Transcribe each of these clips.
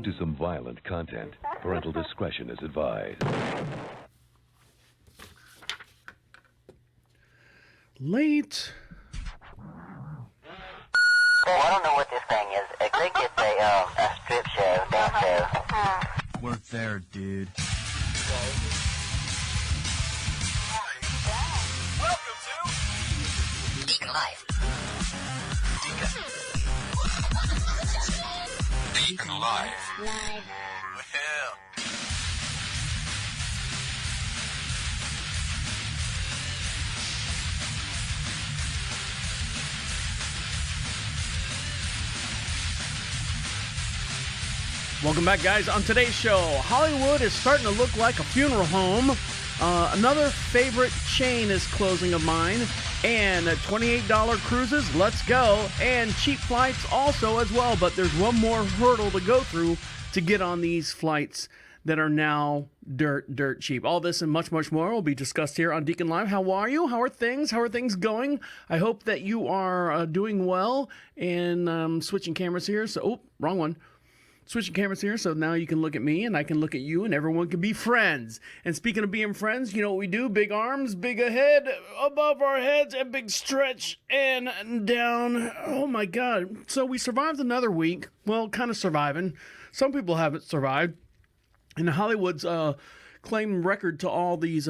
to some violent content, parental discretion is advised. Late. Well, I don't know what this thing is. I think it's a strip show, dance show. Work there, dude. Welcome to DeaconLive. DeaconLive. Live. Well, Welcome back, guys. On today's show, Hollywood is starting to look like a funeral home. Another favorite chain is closing of mine. And $28 cruises, let's go. And cheap flights also as well. But there's one more hurdle to go through to get on these flights that are now dirt cheap. All this and much, much more will be discussed here on Deacon Live. How are you? How are things? How are things going? I hope that you are doing well. And switching cameras here. So, wrong one. Switching cameras here, so now you can look at me and I can look at you and everyone can be friends. And speaking of being friends, you know what we do? Big arms, big head, above our heads, and big stretch, and down. Oh my God. So we survived another week. Well, kind of surviving. Some people haven't survived. And Hollywood's claimed record to all these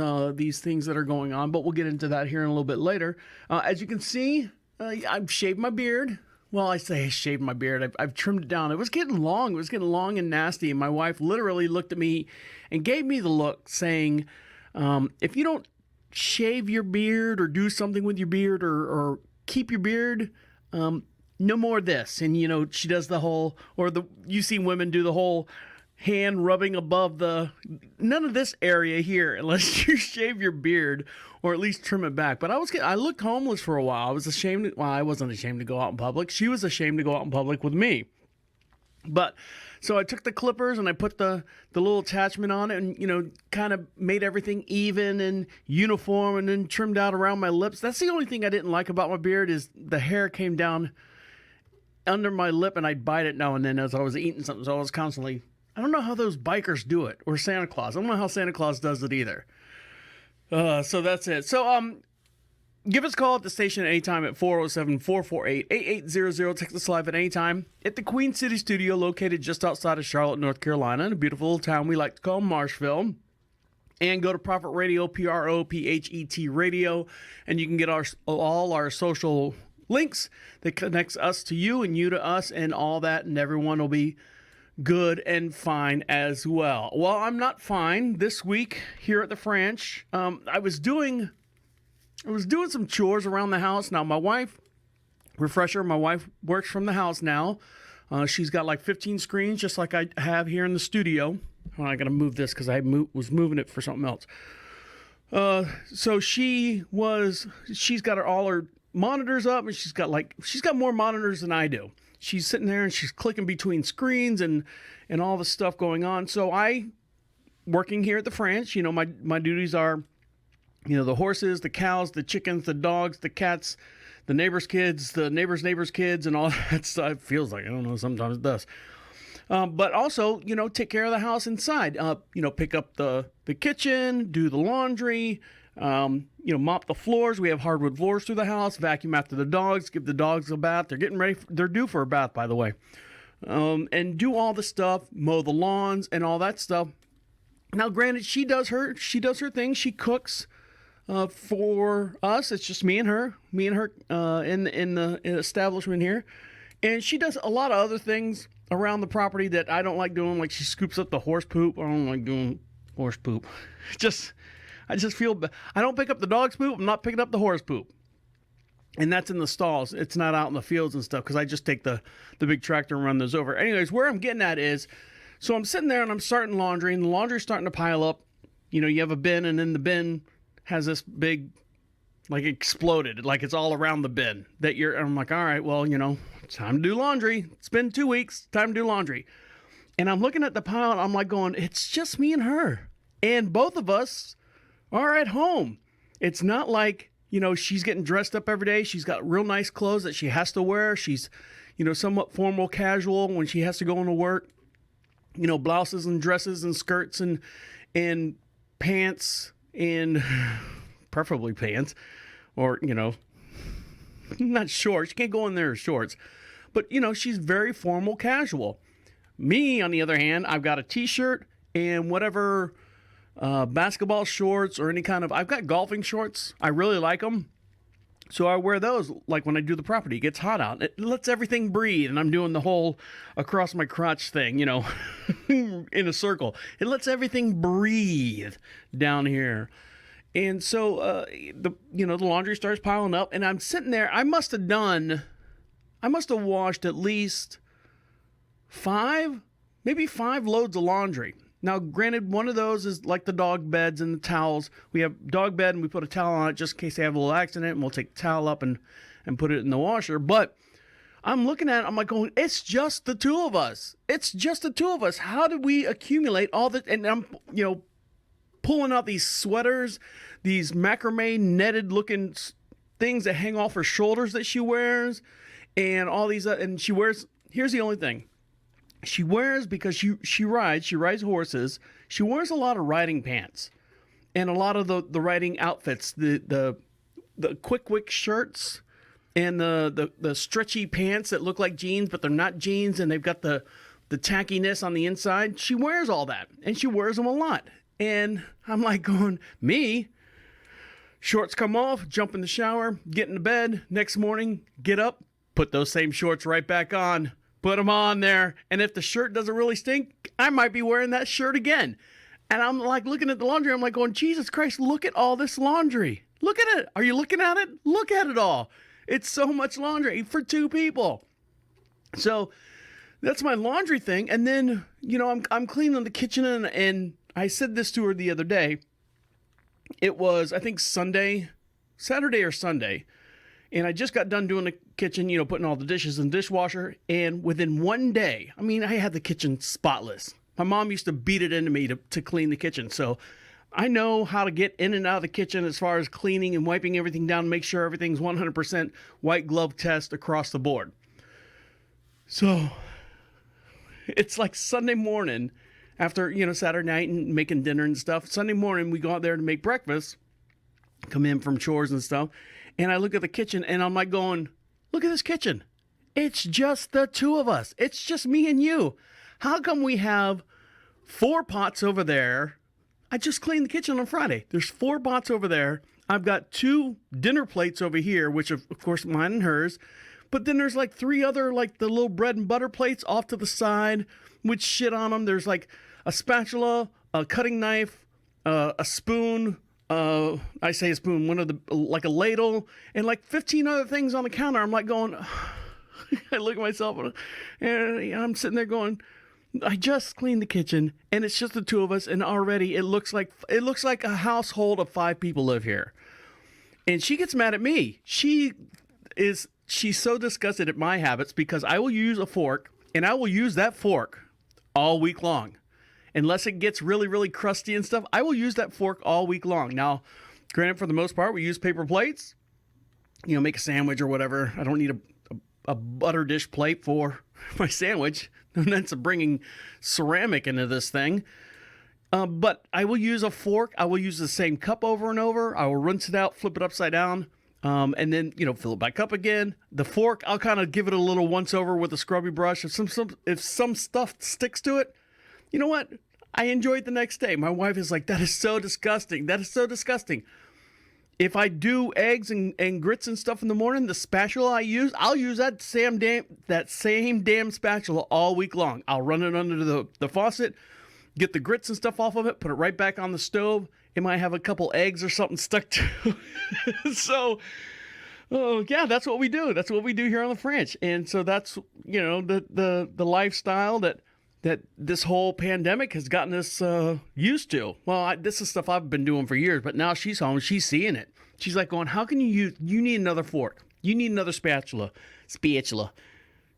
things that are going on, but we'll get into that here in a little bit later. As you can see, I've shaved my beard. Well, I say I shaved my beard. I've trimmed it down. It was getting long. It was getting long and nasty. And my wife literally looked at me and gave me the look saying, if you don't shave your beard or do something with your beard or keep your beard, no more of this. And, you know, she does the whole, you see women do the whole hand rubbing above none of this area here unless you shave your beard or at least trim it back. But I looked homeless for a while. I wasn't ashamed to go out in public. She was ashamed to go out in public with me. But so I took the clippers and I put the little attachment on it and, you know, kind of made everything even and uniform and then trimmed out around my lips. That's the only thing I didn't like about my beard is the hair came down under my lip and I'd bite it now and then as I was eating something. So I was constantly, I don't know how those bikers do it, or Santa Claus. I don't know how Santa Claus does it either. So that's it. So give us a call at the station at any time at 407-448-8800. Text us live at any time at the Queen City Studio located just outside of Charlotte, North Carolina, in a beautiful little town we like to call Marshville. And go to Prophet Radio, PROPHET Radio, and you can get all our social links that connects us to you and you to us and all that, and everyone will be good and fine as well. Well, I'm not fine this week here at the French. I was doing some chores around the house. Now, my wife works from the house now. She's got like 15 screens, just like I have here in the studio. Oh, I got to move this because I was moving it for something else. So she's got all her monitors up, and she's got more monitors than I do. She's sitting there and she's clicking between screens and all the stuff going on. So working here at the French, you know, my duties are, you know, the horses, the cows, the chickens, the dogs, the cats, the neighbor's kids, the neighbor's kids, and all that stuff. It feels like, I don't know, sometimes it does. But also, you know, take care of the house inside. You know, pick up the kitchen, do the laundry, you know, mop the floors. We have hardwood floors through the house, vacuum after the dogs, give the dogs a bath. They're getting ready. They're due for a bath, by the way. And do all the stuff, mow the lawns and all that stuff. Now, granted, she does her thing. She cooks for us. It's just me and her in the establishment here. And she does a lot of other things around the property that I don't like doing. Like she scoops up the horse poop. I don't like doing horse poop. I just feel bad. I don't pick up the dog's poop. I'm not picking up the horse poop. And that's in the stalls. It's not out in the fields and stuff because I just take the big tractor and run those over. Anyways, where I'm getting at is, so I'm sitting there and I'm starting laundry, and the laundry's starting to pile up. You know, you have a bin, and then the bin has this big, like, exploded. Like, it's all around the bin. I'm like, all right, well, you know, it's time to do laundry. It's been 2 weeks. Time to do laundry. And I'm looking at the pile, and I'm like going, it's just me and her. And both of us are at home. It's not like, you know, she's getting dressed up every day. She's got real nice clothes that she has to wear. She's, you know, somewhat formal, casual when she has to go into work. blouses and dresses and skirts and pants and preferably pants, or, not shorts. You can't go in there with shorts. But, she's very formal casual. Me, on the other hand, I've got a t-shirt and whatever basketball shorts or any kind of, I've got golfing shorts. I really like them. So I wear those like when I do the property. It gets hot out. It lets everything breathe. And I'm doing the whole across my crotch thing, in a circle. It lets everything breathe down here. And so, the laundry starts piling up. And I'm sitting there. I must have washed at least 5 loads of laundry. Now, granted, one of those is like the dog beds and the towels. We have dog bed and we put a towel on it just in case they have a little accident, and we'll take the towel up and put it in the washer. But I'm looking at it, I'm like going, it's just the two of us. It's just the two of us. How did we accumulate all this? And I'm, pulling out these sweaters, these macrame netted looking things that hang off her shoulders that she wears, and all these, and she wears, here's the only thing. She wears, because she rides horses, she wears a lot of riding pants and a lot of the riding outfits, the quick wick shirts and the stretchy pants that look like jeans, but they're not jeans, and they've got the tackiness on the inside. She wears all that, and she wears them a lot. And I'm like going, me, shorts come off, jump in the shower, get into bed, next morning, get up, put those same shorts right back on. Put them on there, and if the shirt doesn't really stink, I might be wearing that shirt again. And I'm like looking at the laundry, I'm like going, Jesus Christ, look at all this laundry. Look at it. Are you looking at it? Look at it all. It's so much laundry for 2 people. So that's my laundry thing. And then, I'm cleaning the kitchen, and I said this to her the other day. It was, I think, Saturday or Sunday. And I just got done doing the kitchen, putting all the dishes in the dishwasher. And within one day, I had the kitchen spotless. My mom used to beat it into me to clean the kitchen. So I know how to get in and out of the kitchen as far as cleaning and wiping everything down, make sure everything's 100% white glove test across the board. So it's like Sunday morning after, Saturday night and making dinner and stuff. Sunday morning, we go out there to make breakfast, come in from chores and stuff. And I look at the kitchen, and I'm like going, look at this kitchen. It's just the two of us. It's just me and you. How come we have 4 pots over there? I just cleaned the kitchen on Friday. There's 4 pots over there. I've got 2 dinner plates over here, which of course mine and hers. But then there's like 3 other, like the little bread and butter plates off to the side with shit on them. There's like a spatula, a cutting knife, a spoon, I say a spoon, like a ladle, and like 15 other things on the counter. I'm like going, I look at myself and I'm sitting there going, I just cleaned the kitchen, and it's just the two of us, and already it looks like a household of 5 people live here. And she gets mad at me. She's so disgusted at my habits because I will use a fork, and I will use that fork all week long. Unless it gets really, really crusty and stuff, I will use that fork all week long. Now, granted, for the most part, we use paper plates. Make a sandwich or whatever. I don't need a butter dish plate for my sandwich. No sense of bringing ceramic into this thing. But I will use a fork. I will use the same cup over and over. I will rinse it out, flip it upside down, and then, fill it back up again. The fork, I'll kind of give it a little once over with a scrubby brush. If some stuff sticks to it, you know what? I enjoy it the next day. My wife is like, that is so disgusting. That is so disgusting. If I do eggs and grits and stuff in the morning, the spatula I'll use that same damn spatula all week long. I'll run it under the faucet, get the grits and stuff off of it, put it right back on the stove. It might have a couple eggs or something stuck to it. So, yeah, that's what we do. That's what we do here on the French. And so that's, the lifestyle that this whole pandemic has gotten us used to. Well, this is stuff I've been doing for years, but now she's home, she's seeing it. She's like going, how can you need another fork. You need another spatula.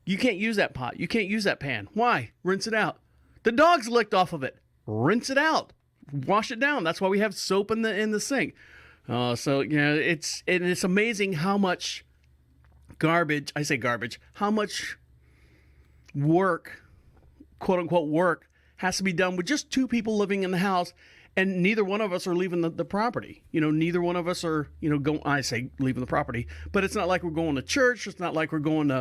You can't use that pot. You can't use that pan. Why? Rinse it out. The dog's licked off of it. Rinse it out. Wash it down. That's why we have soap in the sink. So, it's amazing how much how much work, quote unquote work, has to be done with just two people living in the house, and neither one of us are leaving the property. Neither one of us are, I say leaving the property, but it's not like we're going to church. It's not like we're going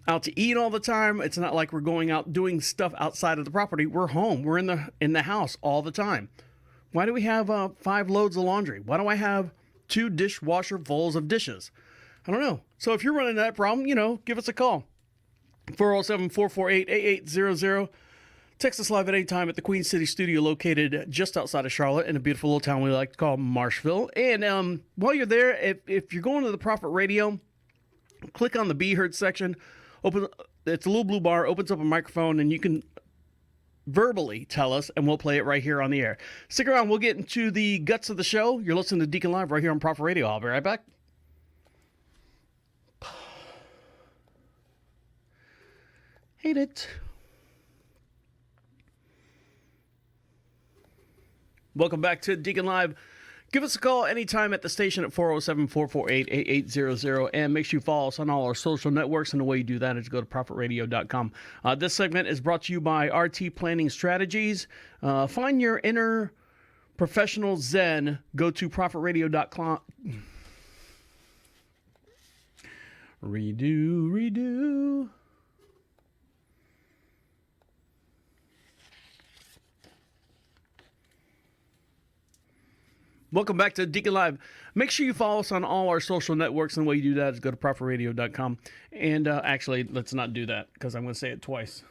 out to eat all the time. It's not like we're going out doing stuff outside of the property. We're home. We're in the house all the time. Why do we have 5 loads of laundry? Why do I have 2 dishwasher fulls of dishes? I don't know. So if you're running that problem, give us a call. 407-448-8800. Text us live at any time at the Queen City studio located just outside of Charlotte in a beautiful little town we like to call Marshville. And while you're there, if you're going to the Prophet Radio, click on the Be Heard section. It's a little blue bar, opens up a microphone, and you can verbally tell us, and we'll play it right here on the air. Stick around. We'll get into the guts of the show. You're listening to Deacon Live right here on Prophet Radio. I'll be right back. Hate it. Welcome back to Deacon Live. Give us a call anytime at the station at 407-448-8800, and make sure you follow us on all our social networks. And the way you do that is go to prophetradio.com. This segment is brought to you by RT Planning Strategies. Find your inner professional zen. Go to prophetradio.com. Redo. Welcome back to Deacon Live. Make sure you follow us on all our social networks, and the way you do that is go to prophetradio.com. And actually, let's not do that because I'm going to say it twice.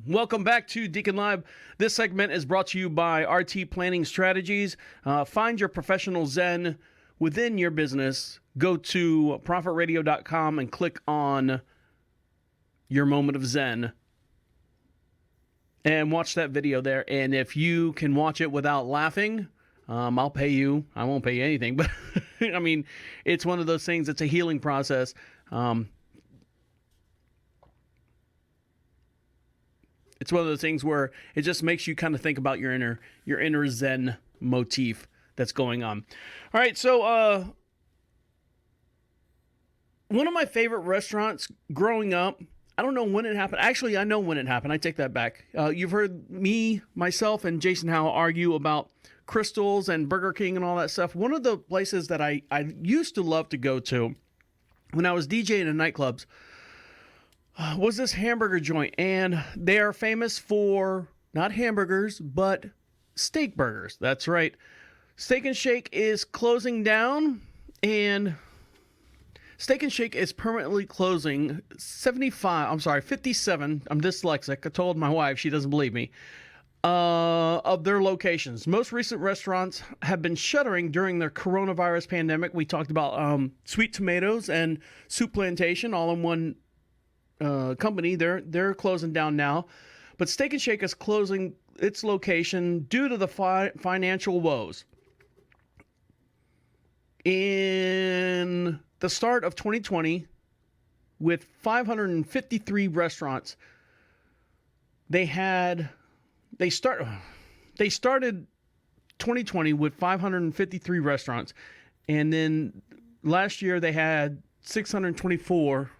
Welcome back to Deacon Live. This segment is brought to you by RT Planning Strategies. Find your professional zen within your business. Go to prophetradio.com and click on your moment of zen and watch that video there. And if you can watch it without laughing, I'll pay you. I won't pay you anything, but I mean, it's one of those things. It's a healing process. It's one of those things where it just makes you kind of think about your inner Zen motif that's going on. All right, so one of my favorite restaurants growing up, I don't know when it happened. Actually, I know when it happened. I take that back. You've heard myself, and Jason Howe argue about Crystals and Burger King and all that stuff. One of the places that I used to love to go to when I was DJing in nightclubs was this hamburger joint, and they are famous for not hamburgers, but steak burgers. That's right. Steak and Shake is closing down, and Steak and Shake is permanently closing 57, I'm dyslexic, I told my wife, she doesn't believe me, of their locations. Most recent restaurants have been shuttering during the coronavirus pandemic. We talked about Sweet Tomatoes and Soup Plantation all in one company. They're closing down now, but Steak and Shake is closing its location due to the financial woes. In the start of 2020, with 553 restaurants, they started 2020 with 553 restaurants, and then last year they had 624.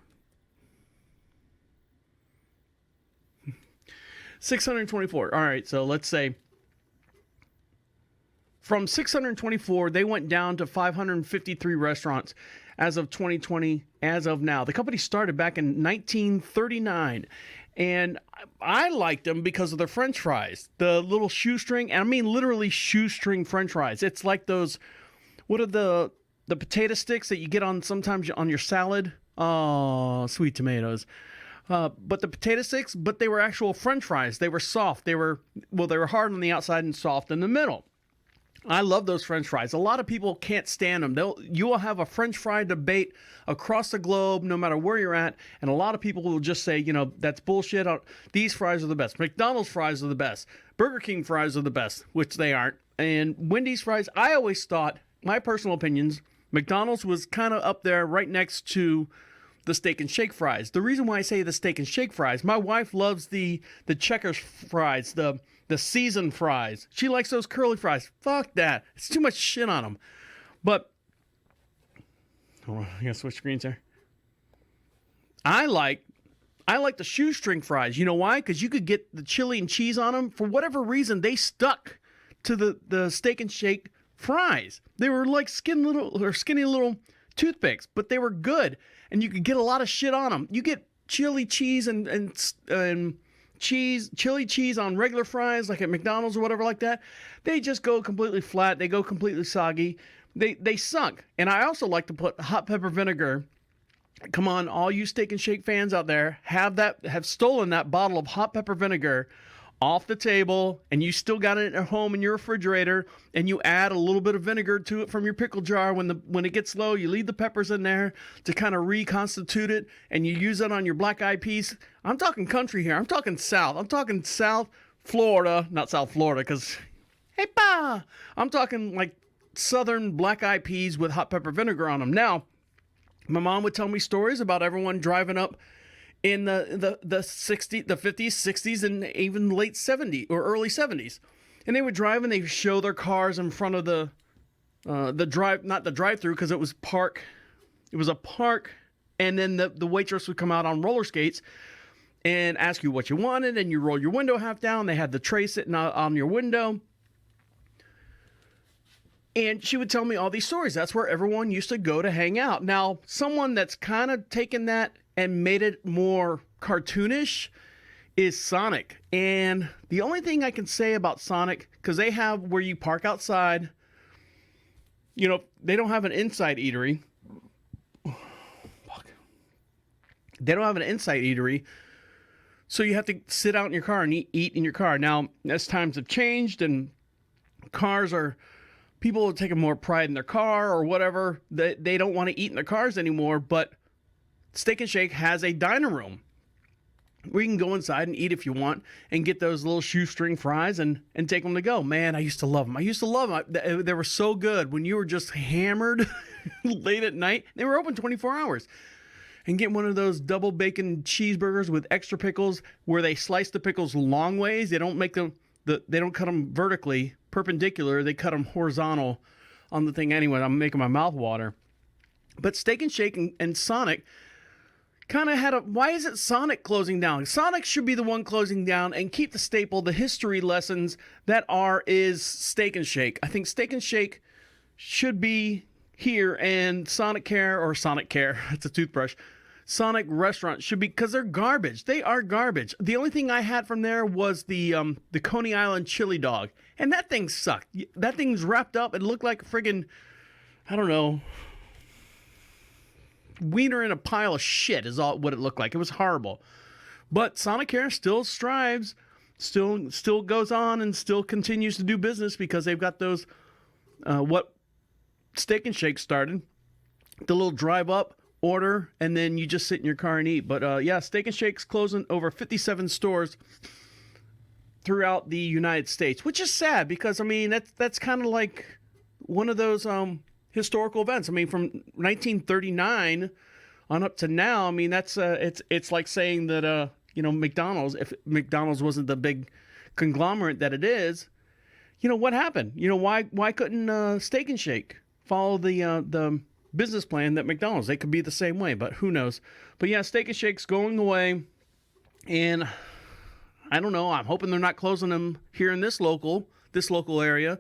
624. All right, so let's say from 624, they went down to 553 restaurants as of 2020, as of now. The company started back in 1939, and I liked them because of their French fries, the little shoestring, and I mean literally shoestring French fries. It's like those, what are the potato sticks that you get on sometimes on your salad? Oh, Sweet Tomatoes. But the potato sticks, but they were actual French fries. They were soft. They were hard on the outside and soft in the middle. I love those French fries. A lot of people can't stand them. You will have a French fry debate across the globe, no matter where you're at, and a lot of people will just say, that's bullshit. These fries are the best. McDonald's fries are the best. Burger King fries are the best, which they aren't. And Wendy's fries, I always thought, my personal opinions, McDonald's was kind of up there right next to the steak and shake fries. The reason why I say the steak and shake fries, my wife loves the Checkers fries, the seasoned fries. She likes those curly fries. Fuck that. It's too much shit on them. But hold on, I gotta switch screens here. I like the shoestring fries. You know why? Because you could get the chili and cheese on them. For whatever reason, they stuck to the steak and shake fries. They were like skinny little toothpicks, but they were good, and you could get a lot of shit on them. You get chili cheese and chili cheese on regular fries, like at McDonald's or whatever like that. They just go completely flat. They go completely soggy. They suck. And I also like to put hot pepper vinegar. Come on, all you steak and shake fans out there, have stolen that bottle of hot pepper vinegar off the table, and you still got it at home in your refrigerator, and you add a little bit of vinegar to it from your pickle jar. When it gets low, you leave the peppers in there to kind of reconstitute it, and you use it on your black eyed peas. I'm talking country here. I'm talking South. I'm talking South Florida, not South Florida, because hey pa, I'm talking like Southern black eyed peas with hot pepper vinegar on them. Now, my mom would tell me stories about everyone driving up in the 50s, 60s, and even late 70s or early 70s. And they would drive and they would show their cars in front of the drive-through, because it was park. It was a park, and then the waitress would come out on roller skates and ask you what you wanted, and you roll your window half down. They had the tray sitting on your window. And she would tell me all these stories. That's where everyone used to go to hang out. Now, someone that's kind of taken that and made it more cartoonish is Sonic. And the only thing I can say about Sonic, because they have where you park outside, you know, they don't have an inside eatery. Fuck. They don't have an inside eatery. So you have to sit out in your car and eat in your car. Now, as times have changed and people are taking more pride in their car or whatever, they don't want to eat in their cars anymore, but Steak and Shake has a dining room where you can go inside and eat if you want and get those little shoestring fries and take them to go. Man, I used to love them. They were so good when you were just hammered late at night. They were open 24 hours. And get one of those double bacon cheeseburgers with extra pickles where they slice the pickles long ways. They don't make them, they don't cut them vertically, perpendicular. They cut them horizontal on the thing anyway. I'm making my mouth water. But Steak and Shake and Sonic kind of had why is it Sonic closing down? Sonic should be the one closing down and keep the staple, the history lessons is Steak and Shake. I think Steak and Shake should be here, and Sonic Care, it's a toothbrush. Sonic Restaurant should be, because they're garbage. They are garbage. The only thing I had from there was the Coney Island chili dog, and that thing sucked. That thing's wrapped up. It looked like a friggin', I don't know, wiener in a pile of shit is all what it looked like. It was horrible. But Sonic Care still strives, still goes on, and still continues to do business because they've got those what Steak and Shake started, the little drive up, order, and then you just sit in your car and eat. But yeah, Steak and Shake's closing over 57 stores throughout the United States, which is sad because I mean that's kind of like one of those historical events. I mean, from 1939 on up to now. I mean, that's it's like saying that McDonald's, if McDonald's wasn't the big conglomerate that it is, what happened? Why couldn't Steak and Shake follow the business plan that McDonald's? They could be the same way, but who knows? But yeah, Steak and Shake's going away, and I don't know. I'm hoping they're not closing them here in this local area,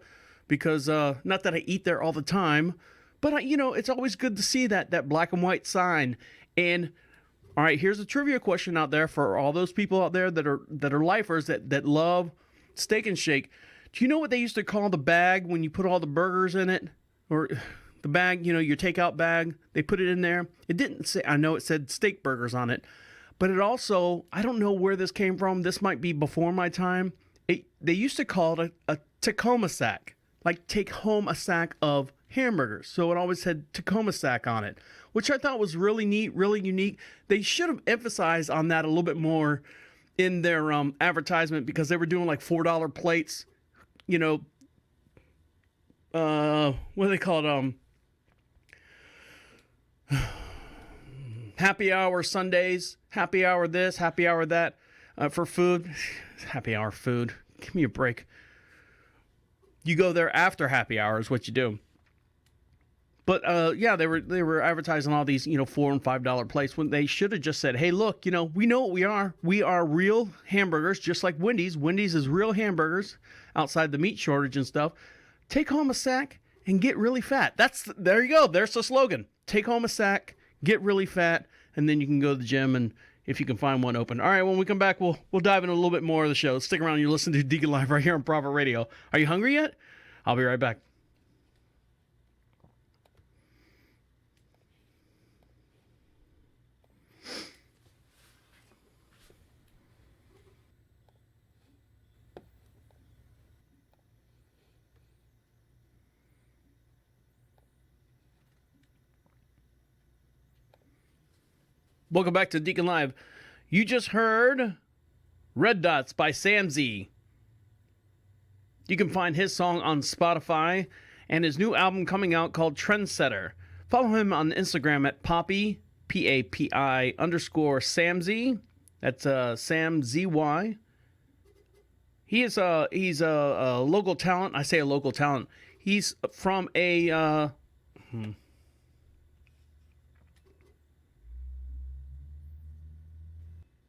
because not that I eat there all the time, but it's always good to see that black and white sign. And all right, here's a trivia question out there for all those people out there that are lifers that love Steak and Shake. Do you know what they used to call the bag when you put all the burgers in it? Or the bag, your takeout bag, they put it in there. It didn't say, I know it said steak burgers on it, but it also, I don't know where this came from. This might be before my time. They used to call it a TakHomaSak, like take home a sack of hamburgers. So it always said TakHomaSak on it, which I thought was really neat, really unique. They should have emphasized on that a little bit more in their advertisement, because they were doing like $4 plates, what do they call it? Happy hour Sundays, happy hour this, happy hour that for food. Happy hour food. Give me a break. You go there after happy hour is what you do. But yeah, they were advertising all these, $4 and $5 plates when they should have just said, hey, look, we know what we are. We are real hamburgers, just like Wendy's. Wendy's is real hamburgers outside the meat shortage and stuff. Take home a sack and get really fat. There you go. There's the slogan. Take home a sack, get really fat, and then you can go to the gym and if you can find one open. All right, when we come back, we'll dive into a little bit more of the show. Stick around. You're listening to Deacon Live right here on Prophet Radio. Are you hungry yet? I'll be right back. Welcome back to Deacon Live. You just heard Red Dots by Sam Z. You can find his song on Spotify and his new album coming out called Trendsetter. Follow him on Instagram at Poppy, P-A-P-I _Sam Z. That's Sam Z-Y. He's a local talent. I say a local talent. He's from a...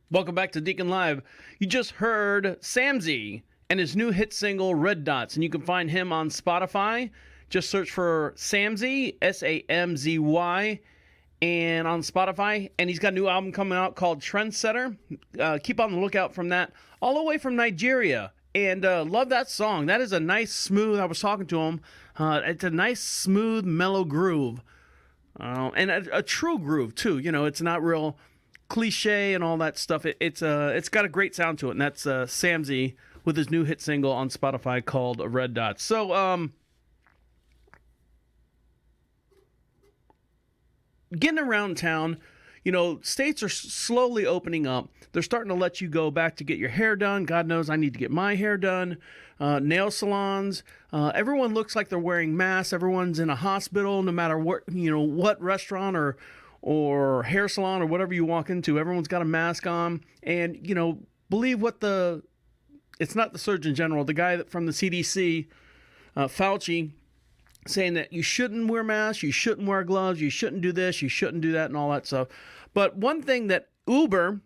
Welcome back to Deacon Live. You just heard Sam Z and his new hit single, Red Dots, and you can find him on Spotify. Just search for Sam Z, S-A-M-Z-Y, and on Spotify. And he's got a new album coming out called Trendsetter. Keep on the lookout from that. All the way from Nigeria. And love that song. That is a nice, smooth, I was talking to him, it's a nice, smooth, mellow groove. And a true groove, too. It's not real... cliche and all that stuff. It's got a great sound to it, and that's Sam Z with his new hit single on Spotify called Red Dots. So getting around town, states are slowly opening up. They're starting to let you go back to get your hair done. God knows I need to get my hair done. Nail salons. Everyone looks like they're wearing masks. Everyone's in a hospital, no matter what restaurant or hair salon or whatever you walk into, everyone's got a mask on. And, believe it's not the Surgeon General, the guy from the CDC, Fauci, saying that you shouldn't wear masks, you shouldn't wear gloves, you shouldn't do this, you shouldn't do that, and all that stuff. But one thing that Uber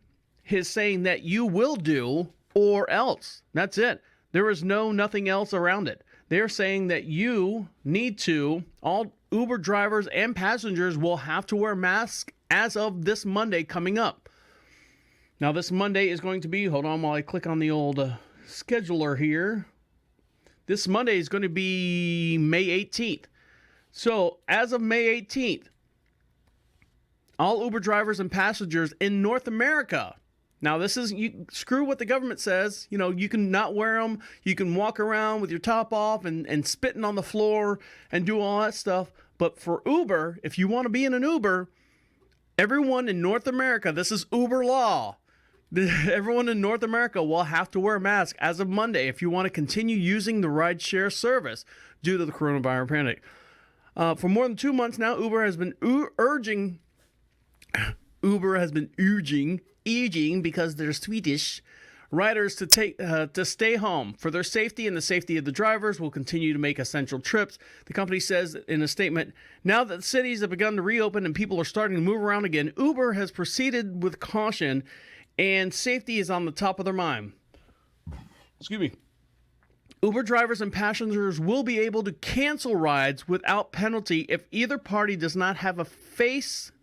is saying that you will do, or else. That's it. There is nothing else around it. They're saying that you need to, all Uber drivers and passengers will have to wear masks as of this Monday coming up. Now, this Monday is going to be, hold on while I click on the old scheduler here. This Monday is going to be May 18th. So, as of May 18th, all Uber drivers and passengers in North America. Now, screw what the government says. You can not wear them. You can walk around with your top off and spitting on the floor and do all that stuff. But for Uber, if you want to be in an Uber, everyone in North America, this is Uber law. Everyone in North America will have to wear a mask as of Monday if you want to continue using the rideshare service due to the coronavirus pandemic. For more than 2 months now, Uber has been urging, because they're Swedish, riders to stay home. For their safety and the safety of the drivers, will continue to make essential trips. The company says in a statement, now that the cities have begun to reopen and people are starting to move around again, Uber has proceeded with caution and safety is on the top of their mind. Excuse me. Uber drivers and passengers will be able to cancel rides without penalty if either party does not have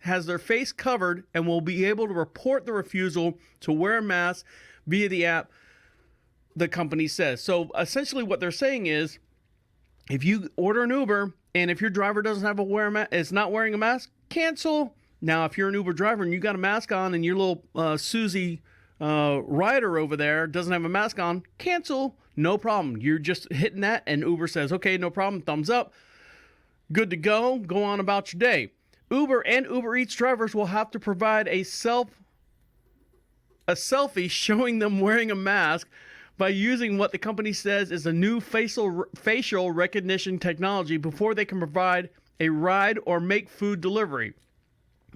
has their face covered, and will be able to report the refusal to wear a mask via the app, the company says. So essentially what they're saying is, if you order an Uber and if your driver doesn't have is not wearing a mask, cancel. Now, if you're an Uber driver and you got a mask on and your little Susie rider over there doesn't have a mask on, cancel. No problem. You're just hitting that and Uber says, okay, no problem, thumbs up. Good to go. Go on about your day. Uber and Uber Eats drivers will have to provide a selfie showing them wearing a mask by using what the company says is a new facial recognition technology before they can provide a ride or make food delivery.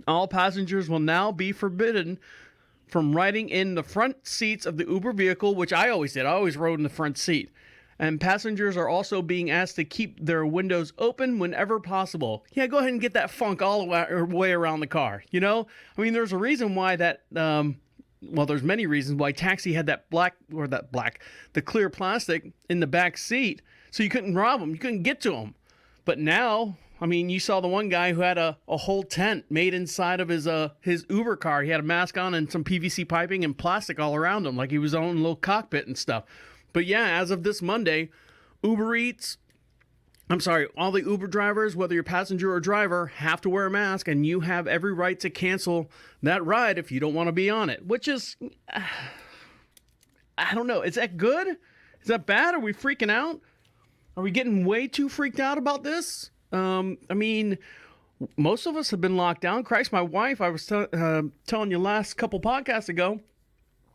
All passengers will now be forbidden from riding in the front seats of the Uber vehicle, which I always did. I always rode in the front seat. And passengers are also being asked to keep their windows open whenever possible. Yeah, go ahead and get that funk all the way around the car. You know, I mean, there's a reason why that. Well, there's many reasons why Taxi had the clear plastic in the back seat, so you couldn't rob them, you couldn't get to them. But now, I mean, you saw the one guy who had a whole tent made inside of his Uber car. He had a mask on and some PVC piping and plastic all around him, like he was own little cockpit and stuff. But yeah, as of this Monday, all the Uber drivers, whether you're passenger or driver, have to wear a mask, and you have every right to cancel that ride if you don't want to be on it, which is, I don't know. Is that good? Is that bad? Are we freaking out? Are we getting way too freaked out about this? I mean, most of us have been locked down. Christ, my wife, I was telling you last couple podcasts ago,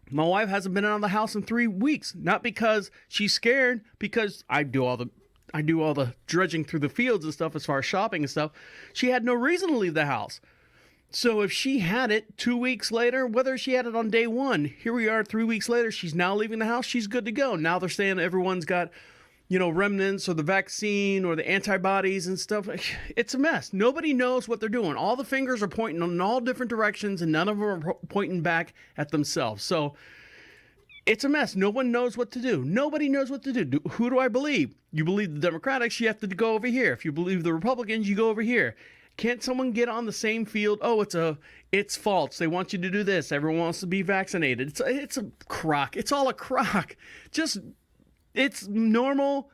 my wife hasn't been out of the house in 3 weeks. Not because she's scared, because I do all the dredging through the fields and stuff as far as shopping and stuff. She had no reason to leave the house. So if she had it 2 weeks later, whether she had it on day one, here we are 3 weeks later, she's now leaving the house, she's good to go. Now they're saying everyone's got, remnants or the vaccine or the antibodies and stuff. It's a mess. Nobody knows what they're doing. All the fingers are pointing in all different directions, and none of them are pointing back at themselves. So it's a mess. No one knows what to do. Nobody knows what to do. Who do I believe? You believe the Democrats, you have to go over here. If you believe the Republicans, you go over here. Can't someone get on the same field? Oh, it's false. They want you to do this. Everyone wants to be vaccinated. It's a crock. It's all a crock. It's normal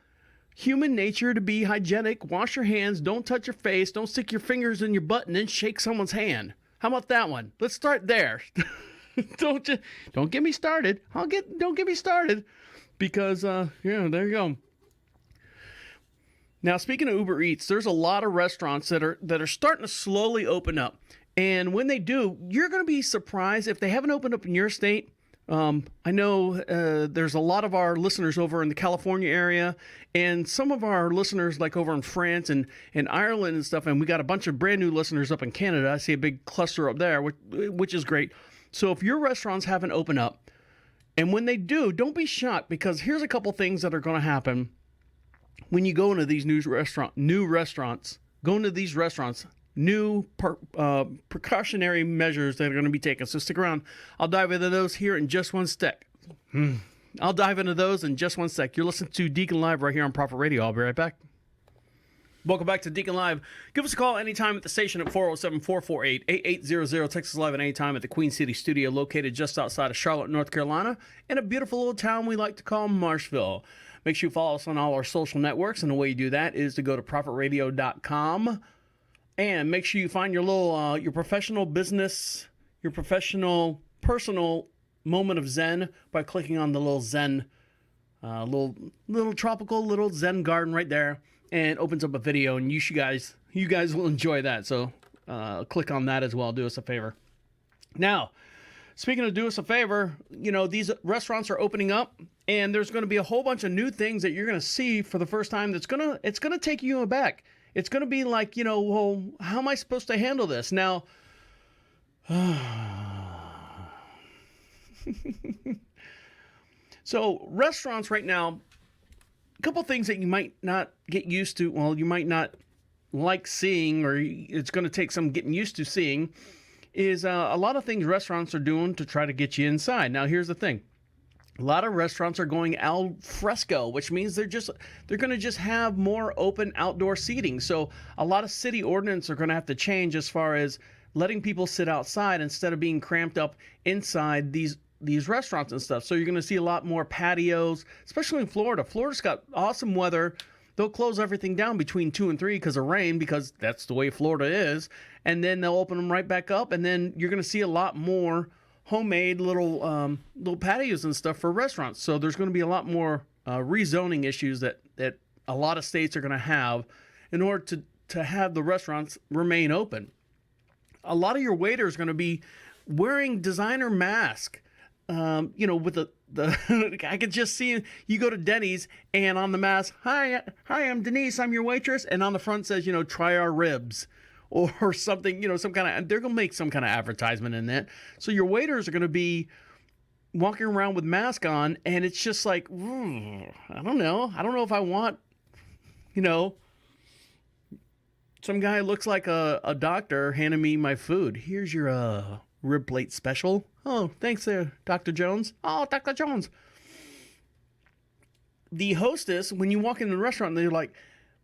human nature to be hygienic. Wash your hands. Don't touch your face. Don't stick your fingers in your butt and then shake someone's hand. How about that one? Let's start there. Don't get me started. Don't get me started, because there you go. Now, speaking of Uber Eats, there's a lot of restaurants that are starting to slowly open up, and when they do, you're going to be surprised if they haven't opened up in your state. I know there's a lot of our listeners over in the California area, and some of our listeners like over in France and Ireland and stuff, and we got a bunch of brand new listeners up in Canada. I see a big cluster up there, which is great. So if your restaurants haven't opened up, and when they do, don't be shocked, because here's a couple things that are going to happen when you go into these new restaurants, new precautionary measures that are going to be taken. So stick around. I'll dive into those here in just one sec. You're listening to Deacon Live right here on Prophet Radio. I'll be right back. Welcome back to Deacon Live. Give us a call anytime at the station at 407-448-8800. Text us live at any time at the Queen City studio, located just outside of Charlotte, North Carolina, in a beautiful little town we like to call Marshville. Make sure you follow us on all our social networks, and the way you do that is to go to prophetradio.com, and make sure you find your little your professional business, your professional personal moment of Zen by clicking on the little Zen, little tropical little Zen garden right there. And it opens up a video, and you guys will enjoy that. So click on that as well. Do us a favor. Now, speaking of do us a favor, these restaurants are opening up, and there's going to be a whole bunch of new things that you're going to see for the first time. It's going to take you aback. It's going to be like, well, how am I supposed to handle this now? So restaurants right now, a couple things that you might not get used to. Well, you might not like seeing, or it's going to take some getting used to seeing, is a lot of things restaurants are doing to try to get you inside. Now, here's the thing. A lot of restaurants are going al fresco, which means they're going to just have more open outdoor seating. So a lot of city ordinance are going to have to change as far as letting people sit outside instead of being cramped up inside these restaurants and stuff. So you're going to see a lot more patios, especially in Florida. Florida's got awesome weather. They'll close everything down between 2 and 3 because of rain, because that's the way Florida is. And then they'll open them right back up, and then you're going to see a lot more homemade little patios and stuff for restaurants. So there's going to be a lot more rezoning issues that a lot of states are going to have in order to have the restaurants remain open. A lot of your waiters are going to be wearing designer masks. With the I could just see you go to Denny's, and on the mask, hi, I'm Denise, I'm your waitress, and on the front says, try our ribs, or something, some kind of, they're going to make some kind of advertisement in that. So your waiters are going to be walking around with mask on, and it's just like, I don't know. I don't know if I want, some guy looks like a doctor handing me my food. Here's your rib plate special. Oh, thanks there, Dr. Jones. Oh, Dr. Jones. The hostess, when you walk into the restaurant,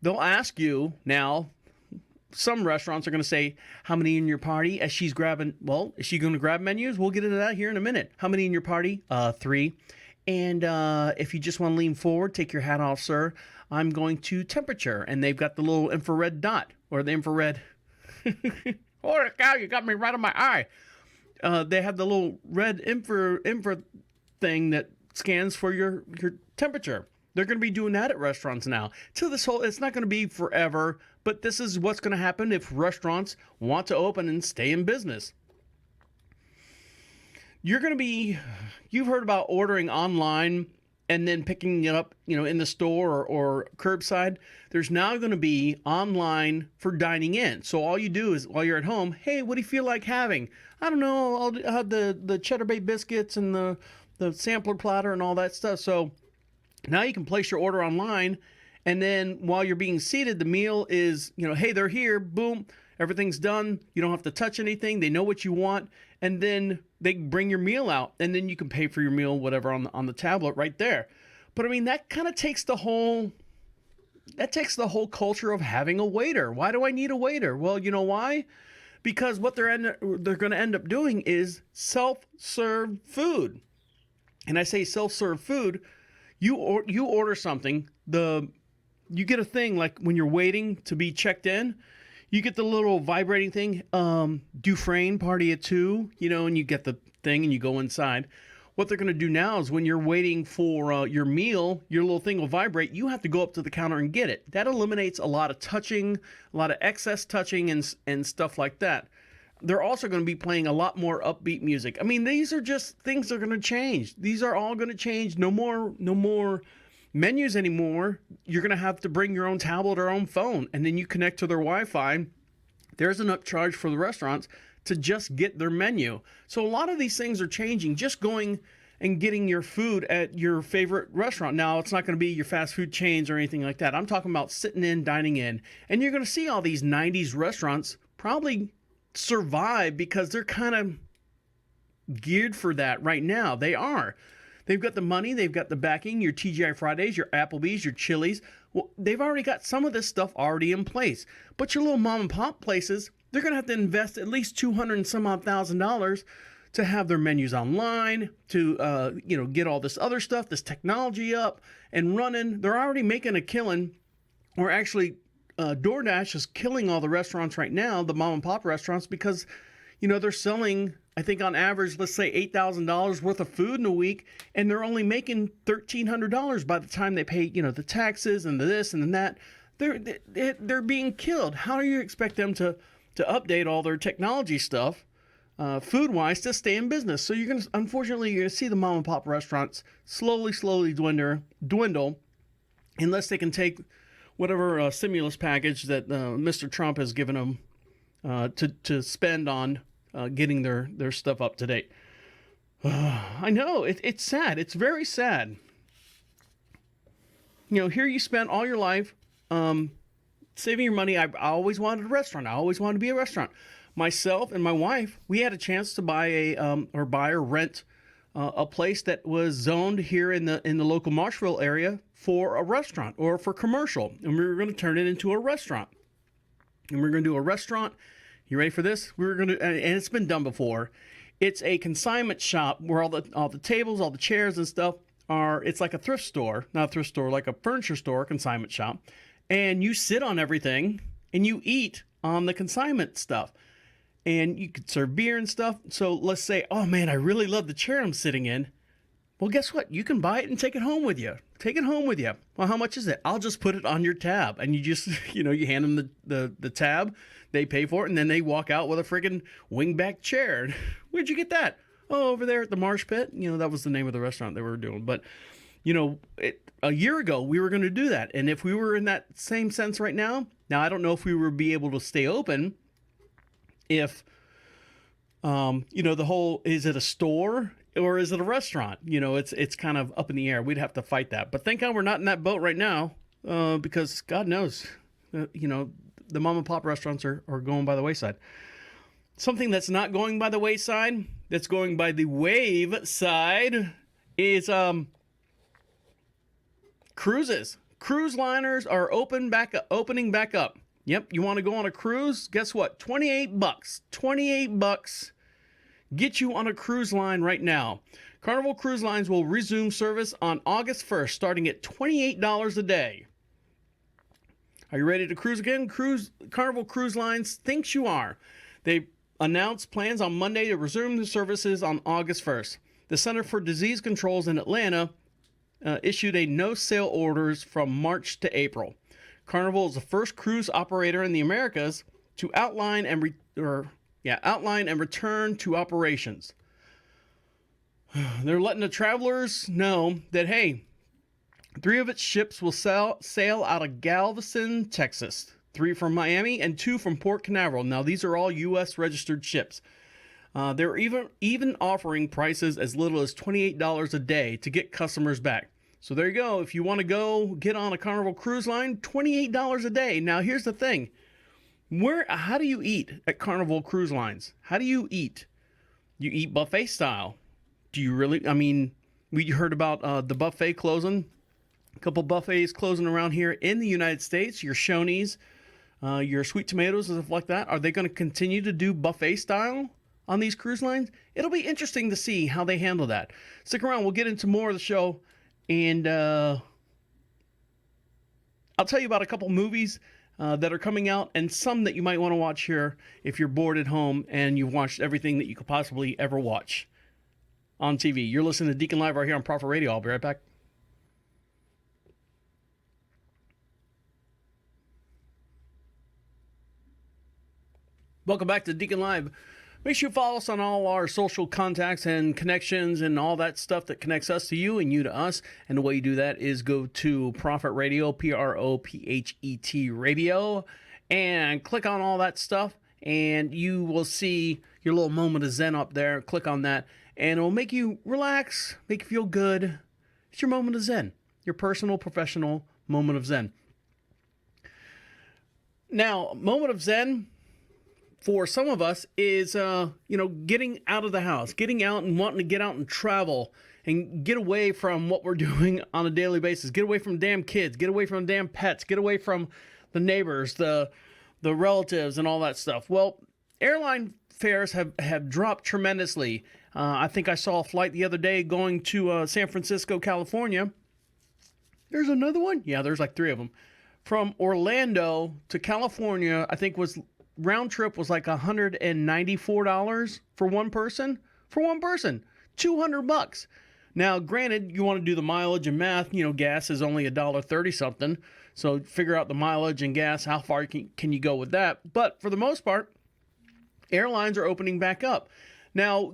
they'll ask you now, some restaurants are going to say, how many in your party? As she's grabbing, is she going to grab menus? We'll get into that here in a minute. How many in your party? 3. And if you just want to lean forward, take your hat off, sir. I'm going to temperature. And they've got the little infrared dot, or the infrared. Oh, cow, you got me right on my eye. They have the little red infra thing that scans for your temperature. They're going to be doing that at restaurants now. So it's not going to be forever, but this is what's going to happen if restaurants want to open and stay in business. You've heard about ordering online and then picking it up, in the store or curbside. There's now going to be online for dining in. So all you do is, while you're at home, hey, what do you feel like having? I don't know, I'll have the cheddar bay biscuits and the sampler platter and all that stuff. So now you can place your order online, and then while you're being seated, the meal is, hey, they're here, boom, everything's done. You don't have to touch anything. They know what you want, and then they bring your meal out, and then you can pay for your meal, whatever, on the tablet right there. But I mean, that kind of takes the whole culture of having a waiter. Why do I need a waiter? Well, you know why? Because what they're going to end up doing is self-serve food. And I say self-serve food. You order something, you get a thing like when you're waiting to be checked in, you get the little vibrating thing, Dufresne party at 2, and you get the thing and you go inside. What they're going to do now is when you're waiting for your meal, your little thing will vibrate. You have to go up to the counter and get it. That eliminates a lot of touching, a lot of excess touching and stuff like that. They're also going to be playing a lot more upbeat music. I mean, these are just things that are going to change. These are all going to change. No more menus anymore. You're going to have to bring your own tablet or own phone, and then you connect to their Wi-Fi. There's an upcharge for the restaurants to just get their menu. So a lot of these things are changing. Just going and getting your food at your favorite restaurant. Now, it's not going to be your fast food chains or anything like that. I'm talking about sitting in, dining in. And you're going to see all these 90s restaurants probably survive because they're kind of geared for that right now. They are. They've got the money, they've got the backing, your TGI Fridays, your Applebee's, your Chili's. Well, they've already got some of this stuff already in place. But your little mom and pop places, they're going to have to invest at least $200 and some odd $1,000 to have their menus online, to get all this other stuff, this technology up and running. They're already making a killing, or actually DoorDash is killing all the restaurants right now, the mom and pop restaurants, because, they're selling, I think on average, let's say $8,000 worth of food in a week, and they're only making $1,300 by the time they pay, the taxes and the this and the that. They're being killed. How do you expect them to update all their technology stuff, food-wise, to stay in business? So unfortunately, you're going to see the mom and pop restaurants slowly dwindle, unless they can take whatever stimulus package that Mr. Trump has given them to spend on getting their stuff up to date. I know, it's sad. It's very sad. Here you spent all your life saving your money. I always wanted a restaurant. I always wanted to be a restaurant. Myself and my wife, we had a chance to buy or rent a place that was zoned here in the local Marshville area for a restaurant or for commercial, and we were going to turn it into a restaurant. And we're going to do a restaurant. You ready for this? We were going to, and it's been done before. It's a consignment shop where all the tables, all the chairs and stuff are. It's like a thrift store, not a thrift store, like a furniture store, consignment shop. And you sit on everything and you eat on the consignment stuff. And you could serve beer and stuff. So let's say, oh man, I really love the chair I'm sitting in. Well, guess what? You can buy it and take it home with you. Take it home with you. Well, how much is it? I'll just put it on your tab. And you just, you hand them the tab. They pay for it. And then they walk out with a friggin' wingback chair. Where'd you get that? Oh, over there at the Marsh Pit. That was the name of the restaurant they were doing. But, a year ago, we were going to do that. And if we were in that same sense right now, I don't know if we would be able to stay open if, the whole, is it a store or is it a restaurant? It's kind of up in the air. We'd have to fight that. But thank God we're not in that boat right now, because God knows, the mom and pop restaurants are going by the wayside. Something that's not going by the wayside, that's going by the wave side, is cruises. Cruise liners are opening back up. Yep, you want to go on a cruise? Guess what? $28. $28 get you on a cruise line right now. Carnival Cruise Lines will resume service on August 1st, starting at $28 a day. Are you ready to cruise again? Carnival Cruise Lines thinks you are. They announced plans on Monday to resume the services on August 1st. The Center for Disease Controls in Atlanta issued a no-sail orders from March to April. Carnival is the first cruise operator in the Americas to outline and return to operations. They're letting the travelers know that, hey, 3 of its ships will sail out of Galveston, Texas, 3 from Miami, and 2 from Port Canaveral. Now, these are all U.S. registered ships. They're even offering prices as little as $28 a day to get customers back. So there you go. If you want to go get on a Carnival Cruise Line, $28 a day. Now, here's the thing. How do you eat at Carnival Cruise Lines? How do you eat? You eat buffet style. Do you really? I mean, we heard about the buffet closing. A couple buffets closing around here in the United States. Your Shoney's, your Sweet Tomatoes and stuff like that. Are they going to continue to do buffet style on these cruise lines? It'll be interesting to see how they handle that. Stick around. We'll get into more of the show. And I'll tell you about a couple movies that are coming out and some that you might want to watch here if you're bored at home and you've watched everything that you could possibly ever watch on TV. You're listening to Deacon Live right here on Prophet Radio. I'll be right back. Welcome back to Deacon Live. Make sure you follow us on all our social contacts and connections and all that stuff that connects us to you and you to us. And the way you do that is go to Prophet Radio, Prophet Radio, and click on all that stuff. And you will see your little moment of Zen up there. Click on that, and it will make you relax, make you feel good. It's your moment of Zen, your personal, professional moment of Zen. Now, moment of Zen for some of us is, getting out of the house, getting out and wanting to get out and travel and get away from what we're doing on a daily basis. Get away from damn kids, get away from damn pets, get away from the neighbors, the relatives and all that stuff. Well, airline fares have dropped tremendously. I think I saw a flight the other day going to San Francisco, California. There's another one? Yeah, there's like 3 of them. From Orlando to California, I think round trip was like $194 for one person. For one person, $200. Now, granted, you want to do the mileage and math. Gas is only $1.30 something. So figure out the mileage and gas. How far can you go with that? But for the most part, airlines are opening back up. Now,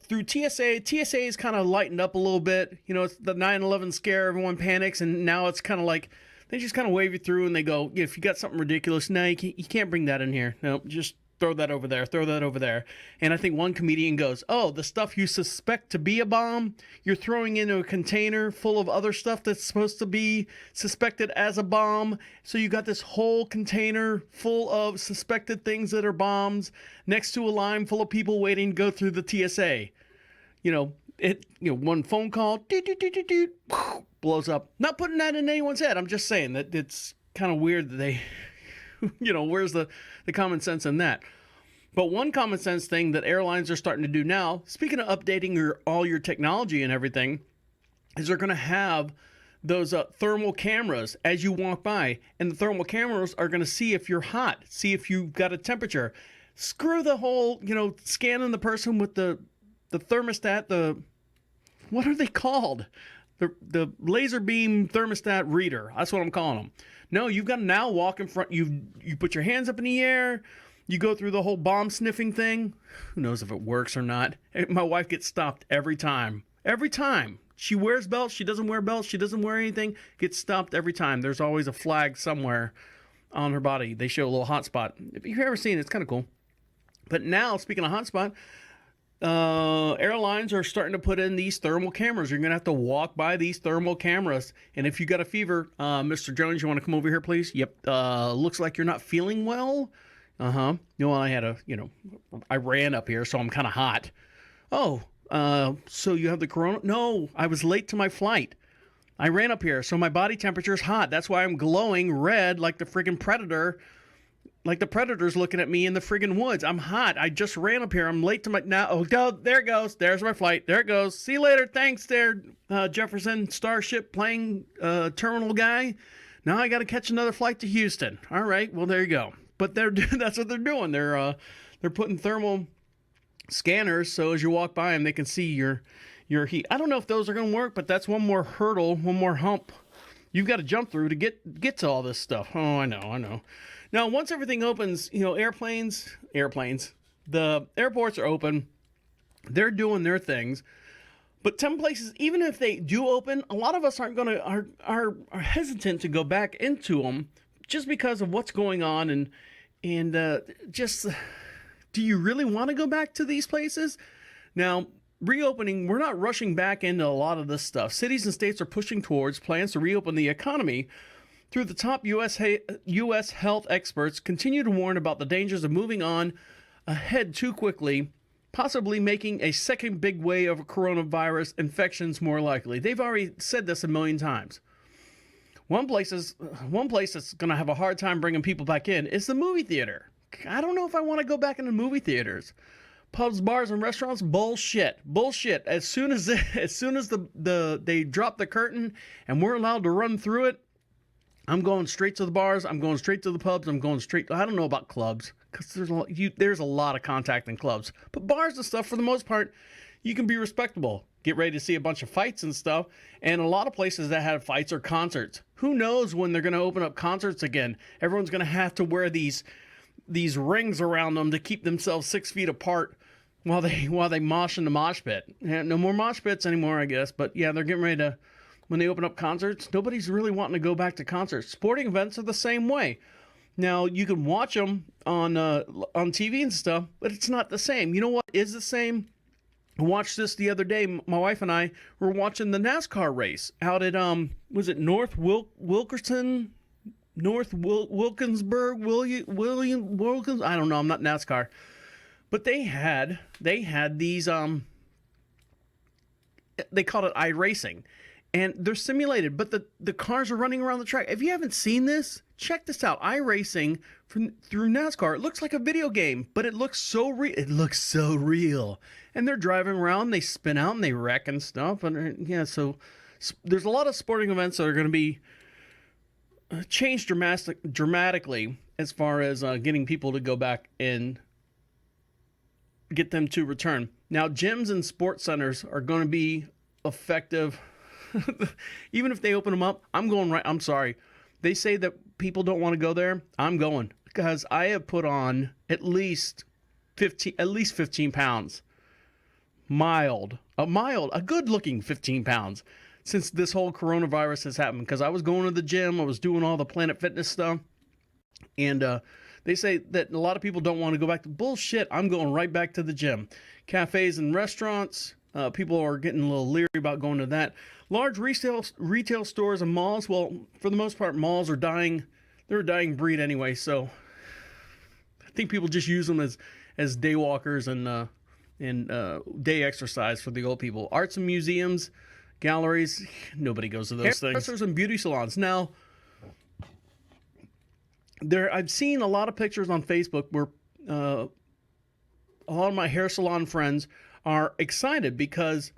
through TSA is kind of lightened up a little bit. It's the 9/11 scare. Everyone panics, and now it's kind of like they just kind of wave you through and they go, if you got something ridiculous, no, you can't bring that in here. No, just throw that over there, throw that over there. And I think one comedian goes, oh, the stuff you suspect to be a bomb, you're throwing into a container full of other stuff that's supposed to be suspected as a bomb. So you got this whole container full of suspected things that are bombs next to a line full of people waiting to go through the TSA. One phone call, blows up. Not putting that in anyone's head. I'm just saying that it's kind of weird that they, where's the common sense in that? But one common sense thing that airlines are starting to do now, speaking of updating all your technology and everything, is they're going to have those thermal cameras as you walk by. And the thermal cameras are going to see if you're hot, see if you've got a temperature. Screw the whole, scanning the person with the thermostat, what are they called? The laser beam thermostat reader. That's what I'm calling them. No, you've got to now walk in front. You put your hands up in the air. You go through the whole bomb sniffing thing. Who knows if it works or not? My wife gets stopped every time. Every time. She wears belts. She doesn't wear belts. She doesn't wear anything. Gets stopped every time. There's always a flag somewhere on her body. They show a little hot spot. If you've ever seen it, it's kind of cool. But now, speaking of hotspot, airlines are starting to put in these thermal cameras. You're going to have to walk by these thermal cameras. And if you got a fever, Mr. Jones, you want to come over here, please? Yep. Looks like you're not feeling well. Uh-huh. I ran up here, so I'm kind of hot. Oh, so you have the corona? No, I was late to my flight. I ran up here, so my body temperature is hot. That's why I'm glowing red like the friggin' predator. Like the predator's looking at me in the friggin' woods. I'm hot. I just ran up here. I'm late to my... Now, oh, there it goes. There's my flight. There it goes. See you later. Thanks there, Jefferson Starship plane terminal guy. Now I got to catch another flight to Houston. All right. Well, there you go. But that's what they're doing. They're putting thermal scanners so as you walk by them, they can see your heat. I don't know if those are going to work, but that's one more hurdle, one more hump you've got to jump through to get to all this stuff. Oh, I know. Now, once everything opens, airplanes, the airports are open. They're doing their things. But some places, even if they do open, a lot of us are hesitant to go back into them just because of what's going on and just, do you really want to go back to these places? Now, reopening, we're not rushing back into a lot of this stuff. Cities and states are pushing towards plans to reopen the economy. Through the top U.S. health experts continue to warn about the dangers of moving on ahead too quickly, possibly making a second big wave of coronavirus infections more likely. They've already said this a million times. One place that's going to have a hard time bringing people back in is the movie theater. I don't know if I want to go back into movie theaters. Pubs, bars, and restaurants, bullshit. As soon as they drop the curtain and we're allowed to run through it, I'm going straight to the bars. I'm going straight to the pubs. I don't know about clubs because there's a lot of contact in clubs. But bars and stuff, for the most part, you can be respectable. Get ready to see a bunch of fights and stuff. And a lot of places that have fights are concerts. Who knows when they're going to open up concerts again? Everyone's going to have to wear these rings around them to keep themselves 6 feet apart while they mosh in the mosh pit. No more mosh pits anymore, I guess. But yeah, they're getting ready to. When they open up concerts, nobody's really wanting to go back to concerts. Sporting events are the same way. Now, you can watch them on TV and stuff, but it's not the same. You know what is the same? I watched this the other day. My wife and I were watching the NASCAR race out at, was it Wilkinsburg? Wilkins? I don't know. I'm not NASCAR. But they had these, they called it iRacing. And they're simulated, but the cars are running around the track. If you haven't seen this, check this out. iRacing through NASCAR. It looks like a video game, but it looks so real. It looks so real. And they're driving around, they spin out, and they wreck and stuff. And yeah, so there's a lot of sporting events that are going to be changed dramatically as far as getting people to go back and get them to return. Now, gyms and sports centers are going to be effective. Even if they open them up, I'm going right. I'm sorry. They say that people don't want to go there. I'm going because I have put on at least 15 pounds. A good looking 15 pounds since this whole coronavirus has happened. Because I was going to the gym. I was doing all the Planet Fitness stuff. And they say that a lot of people don't want to go back to bullshit. I'm going right back to the gym. Cafes and restaurants. People are getting a little leery about going to that. Large retail stores and malls, well, for the most part, malls are dying. They're a dying breed anyway, so I think people just use them as day walkers and day exercise for the old people. Arts and museums, galleries, nobody goes to those things. Hairdressers and beauty salons. Now, I've seen a lot of pictures on Facebook where a lot of my hair salon friends are excited because,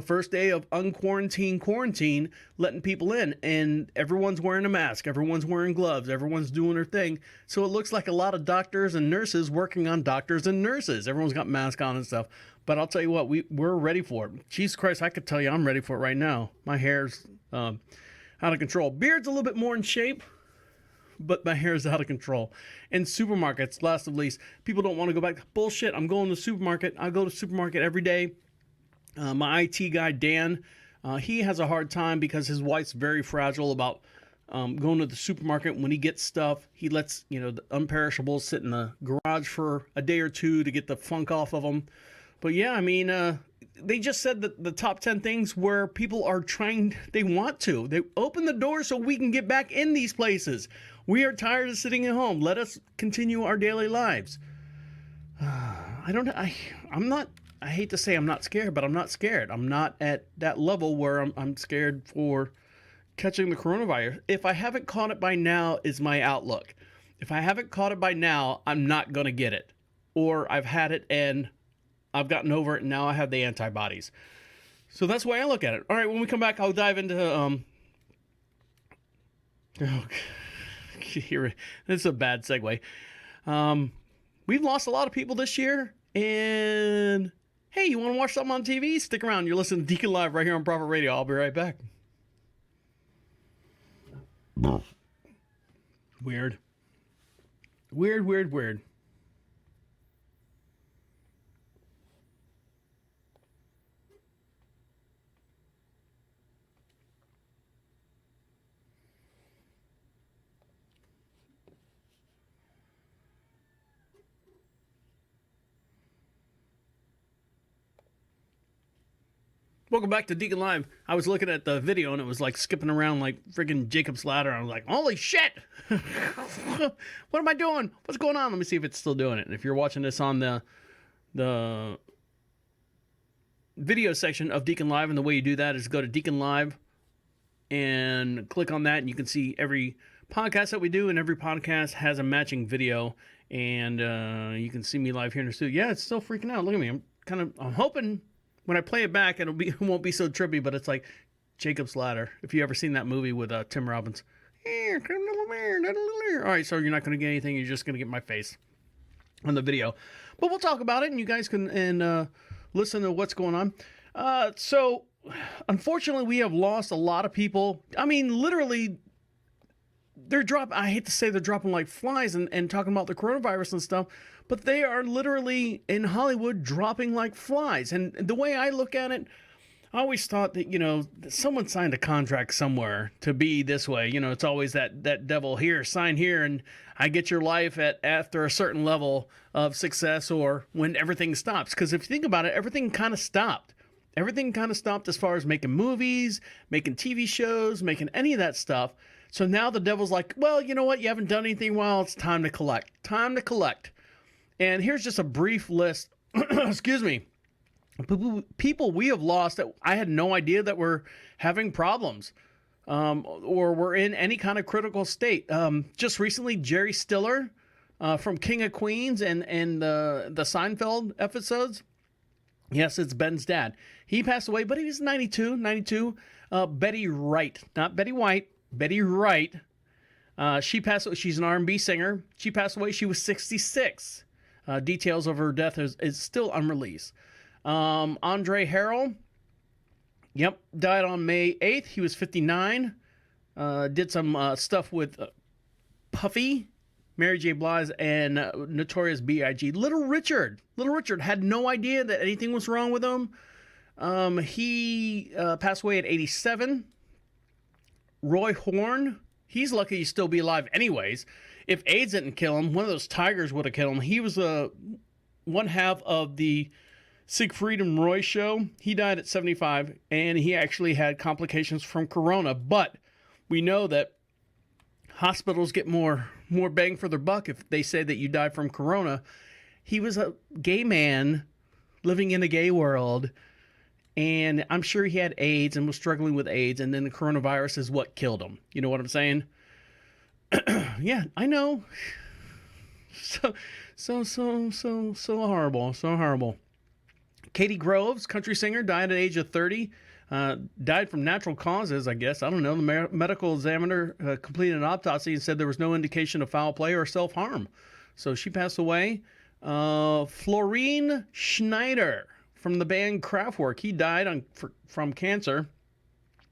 first day of quarantine, letting people in, and everyone's wearing a mask, everyone's wearing gloves, everyone's doing their thing. So it looks like a lot of doctors and nurses working on doctors and nurses. Everyone's got masks on and stuff. But I'll tell you what, we're ready for it. Jesus Christ, I could tell you I'm ready for it right now. My hair's out of control. Beard's a little bit more in shape, but my hair is out of control. And supermarkets, last of least, people don't want to go back. Bullshit, I'm going to the supermarket. I go to the supermarket every day. My IT guy, Dan, he has a hard time because his wife's very fragile about going to the supermarket. When he gets stuff, he lets, the unperishables sit in the garage for a day or two to get the funk off of them. But yeah, I mean, they just said that the top 10 things where people are trying, they want to. They open the door so we can get back in these places. We are tired of sitting at home. Let us continue our daily lives. I'm not, I hate to say I'm not scared, but I'm not scared. I'm not at that level where I'm scared for catching the coronavirus. If I haven't caught it by now is my outlook. If I haven't caught it by now, I'm not going to get it. Or I've had it and I've gotten over it and now I have the antibodies. So that's the way I look at it. All right, when we come back, I'll dive into... Here, this is a bad segue. We've lost a lot of people this year, and hey, you want to watch something on TV? Stick around. You're listening to Deacon Live right here on Prophet Radio. I'll be right back. Weird. Welcome back to Deacon Live. I was looking at the video and it was like skipping around like freaking Jacob's Ladder. I was like, holy shit! What am I doing? What's going on? Let me see if it's still doing it. And if you're watching this on the video section of Deacon Live, and the way you do that is go to Deacon Live and click on that, and you can see every podcast that we do, and every podcast has a matching video, and you can see me live here in the studio. Yeah, it's still freaking out. Look at me. I'm hoping when I play it back, it won't be so trippy, but it's like Jacob's Ladder. If you ever seen that movie with Tim Robbins. All right, so you're not going to get anything. You're just going to get my face on the video. But we'll talk about it, and you guys can listen to what's going on. So, unfortunately, we have lost a lot of people. I mean, literally, I hate to say they're dropping like flies and talking about the coronavirus and stuff, but they are literally in Hollywood dropping like flies. And the way I look at it, I always thought that, someone signed a contract somewhere to be this way. It's always that devil here, sign here, and I get your life after a certain level of success or when everything stops. Because if you think about it, everything kind of stopped. Everything kind of stopped as far as making movies, making TV shows, making any of that stuff. So now the devil's like, well, you know what? You haven't done anything well. It's time to collect. Time to collect. And here's just a brief list. Excuse me. People we have lost that I had no idea that were having problems or were in any kind of critical state. Just recently, Jerry Stiller from King of Queens and the Seinfeld episodes. Yes, it's Ben's dad. He passed away, but he was 92. Betty Wright, not Betty White. Betty Wright, she passed away. She's an R&B singer. She passed away. She was 66. Details of her death is still unreleased. Andre Harrell, died on May 8th. He was 59. Did some stuff with Puffy, Mary J. Blige, and Notorious B.I.G. Little Richard had no idea that anything was wrong with him. He passed away at 87. Roy Horn, he's lucky to still be alive anyways. If AIDS didn't kill him, one of those tigers would have killed him. He was one half of the Siegfried and Roy show. He died at 75, and he actually had complications from corona. But we know that hospitals get more bang for their buck if they say that you died from corona. He was a gay man living in a gay world, and I'm sure he had AIDS and was struggling with AIDS, and then the coronavirus is what killed him. You know what I'm saying? Yeah, I know. So horrible. So horrible. Katie Groves, country singer, died at the age of 30. Died from natural causes, I guess. I don't know. The medical examiner completed an autopsy and said there was no indication of foul play or self-harm. So she passed away. Florine Schneider from the band Kraftwerk. He died from cancer.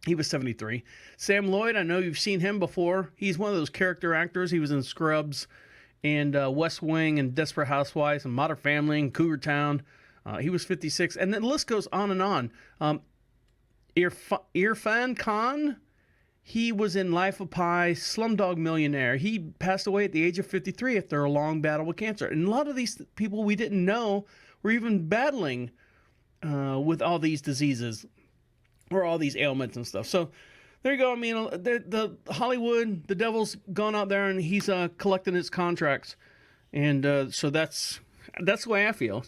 He was 73. Sam Lloyd, I know you've seen him before. He's one of those character actors. He was in Scrubs and West Wing and Desperate Housewives and Modern Family and Cougar Town. He was 56. And the list goes on and on. Irfan Khan, He was in Life of Pi, Slumdog Millionaire. He passed away at the age of 53 after a long battle with cancer. And a lot of these people we didn't know were even battling with all these diseases or all these ailments and stuff. So there you go. I mean, the Hollywood, the devil's gone out there and he's collecting his contracts. And so that's the way I feel.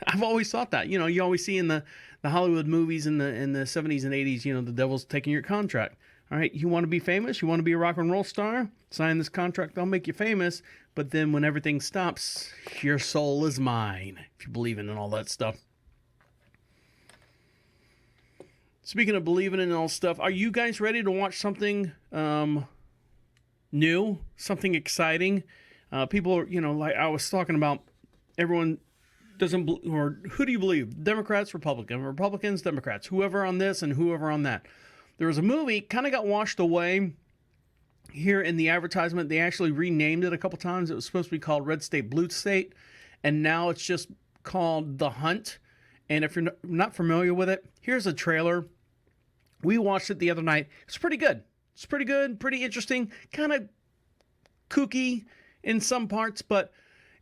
I've always thought that. You know, you always see in the Hollywood movies in the 70s and 80s, you know, the devil's taking your contract. All right, you want to be famous? You want to be a rock and roll star? Sign this contract, I'll make you famous. But then when everything stops, your soul is mine, if you believe in all that stuff. Speaking of believing in all stuff, are you guys ready to watch something new, something exciting? People are, you know, like I was talking about, everyone doesn't, or who do you believe? Democrats, Republicans, Democrats, whoever on this and whoever on that. There was a movie, kind of got washed away here in the advertisement. They actually renamed it a couple times. It was supposed to be called Red State, Blue State, and now it's just called The Hunt. And if you're not familiar with it, here's a trailer. We watched it the other night. It's pretty good. It's pretty good, pretty interesting, kind of kooky in some parts, but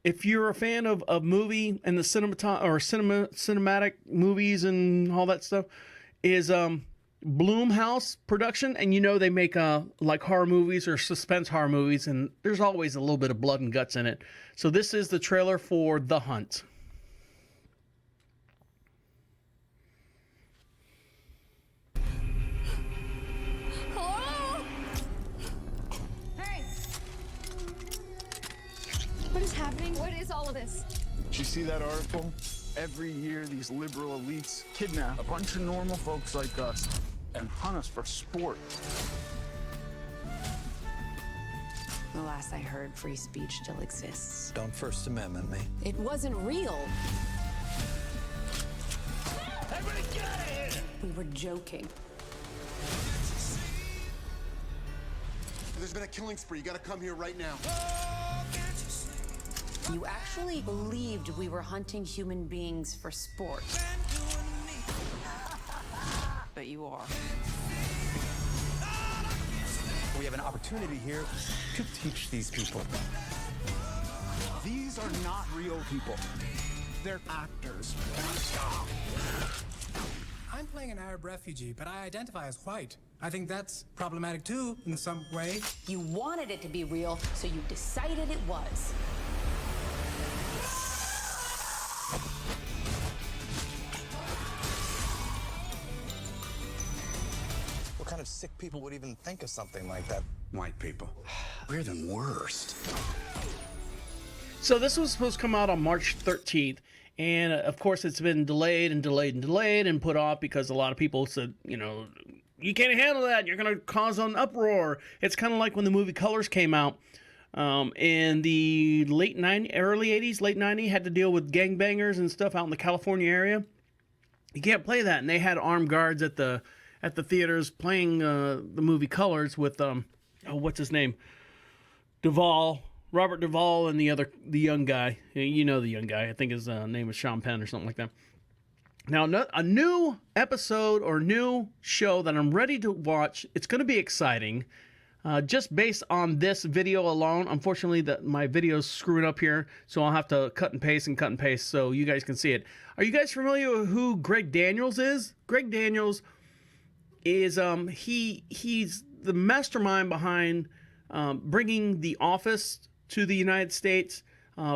if you're a fan of movie and the cinematic movies and all that stuff, is Blumhouse production, and you know they make like horror movies or suspense horror movies, and there's always a little bit of blood and guts in it. So this is the trailer for The Hunt. Hello? Hey! What is happening? What is all of this? Did you see that article? Every year, these liberal elites kidnap a bunch of normal folks like us and hunt us for sport. The last I heard, free speech still exists. Don't First Amendment me. It wasn't real. Everybody get out of here! We were joking. There's been a killing spree. You gotta come here right now. You actually believed we were hunting human beings for sport. But you are. We have an opportunity here to teach these people. These are not real people. They're actors. I'm playing an Arab refugee, but I identify as white. I think that's problematic too, in some way. You wanted it to be real, so you decided it was. What kind of sick people would even think of something like that? White people. We're the worst. So this was supposed to come out on March 13th, and of course it's been delayed and put off because a lot of people said, you know, you can't handle that, you're going to cause an uproar. It's kind of like when the movie Colors came out in the early 80s, late 90s, had to deal with gangbangers and stuff out in the California area. You can't play that, and they had armed guards at the theaters playing the movie Colors with what's his name, Robert Duvall, and the young guy. You know the young guy. I think his name is Sean Penn or something like that. Now, a new episode or new show that I'm ready to watch. It's going to be exciting. Just based on this video alone. Unfortunately, my video's screwing up here, so I'll have to cut and paste so you guys can see it. Are you guys familiar with who Greg Daniels is? Greg Daniels is he's the mastermind behind bringing The Office to the United States,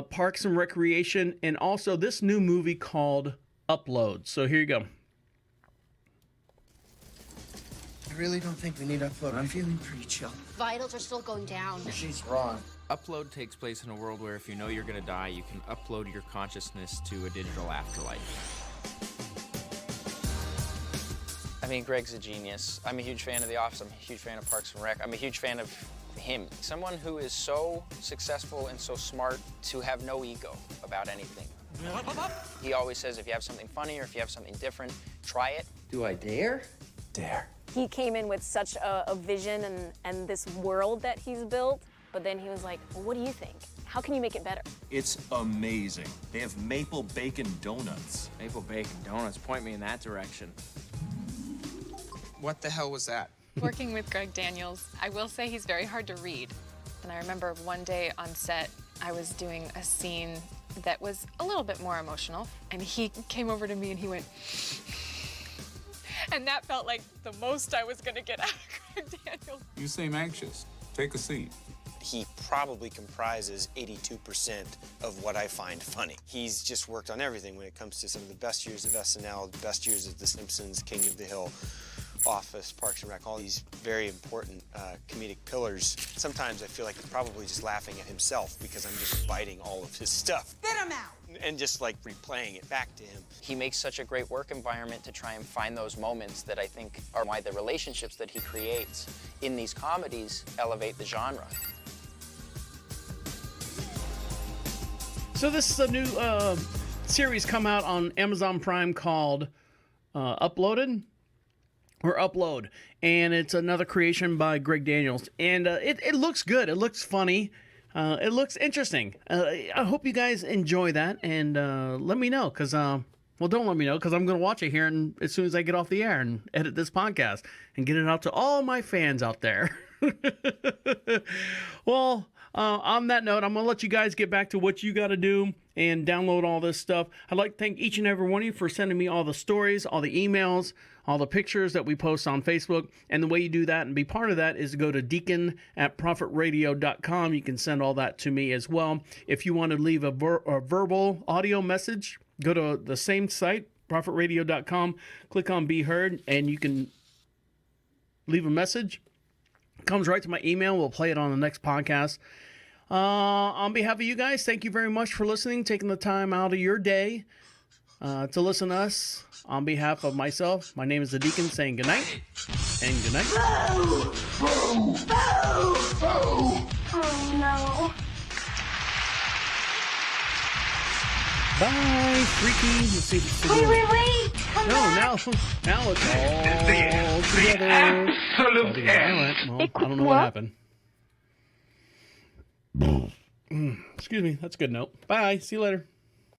Parks and Recreation, and also this new movie called Upload. So here you go. I really don't think we need Upload. I'm feeling pretty chill. Vitals are still going down. She's wrong. Upload takes place in a world where if you know you're going to die, you can upload your consciousness to a digital afterlife. I mean, Greg's a genius. I'm a huge fan of The Office. I'm a huge fan of Parks and Rec. I'm a huge fan of him. Someone who is so successful and so smart to have no ego about anything. He always says if you have something funny or if you have something different, try it. Do I dare? Dare. He came in with such a vision and this world that he's built, but then he was like, well, what do you think? How can you make it better? It's amazing. They have maple bacon donuts. Maple bacon donuts, point me in that direction. What the hell was that? Working with Greg Daniels, I will say he's very hard to read. And I remember one day on set, I was doing a scene that was a little bit more emotional, and he came over to me and he went, and that felt like the most I was gonna get out of Greg Daniels. You seem anxious. Take a seat. He probably comprises 82% of what I find funny. He's just worked on everything when it comes to some of the best years of SNL, the best years of The Simpsons, King of the Hill, Office, Parks and Rec, all these very important comedic pillars. Sometimes I feel like he's probably just laughing at himself because I'm just biting all of his stuff. Spit him out! And just like replaying it back to him. He makes such a great work environment to try and find those moments that I think are why the relationships that he creates in these comedies elevate the genre. So this is a new series come out on Amazon Prime called Upload, and it's another creation by Greg Daniels, and it looks good. It looks funny. It looks interesting. I hope you guys enjoy that, and let me know, because don't let me know, because I'm going to watch it here and as soon as I get off the air and edit this podcast and get it out to all my fans out there. Well, on that note, I'm going to let you guys get back to what you got to do and download all this stuff. I'd like to thank each and every one of you for sending me all the stories, all the emails, all the pictures that we post on Facebook. And the way you do that and be part of that is to go to deacon@prophetradio.com. You can send all that to me as well. If you want to leave a verbal audio message, go to the same site, prophetradio.com, click on Be Heard, and you can leave a message. It comes right to my email. We'll play it on the next podcast. On behalf of you guys, thank you very much for listening, taking the time out of your day to listen to us. On behalf of myself, my name is the Deacon, saying good night and good night. Oh no. Bye, freaky. Let's see if it's Wait. Come back. now it's all together. Absolute Well, I don't know what happened. Excuse me. That's a good note. Bye. See you later.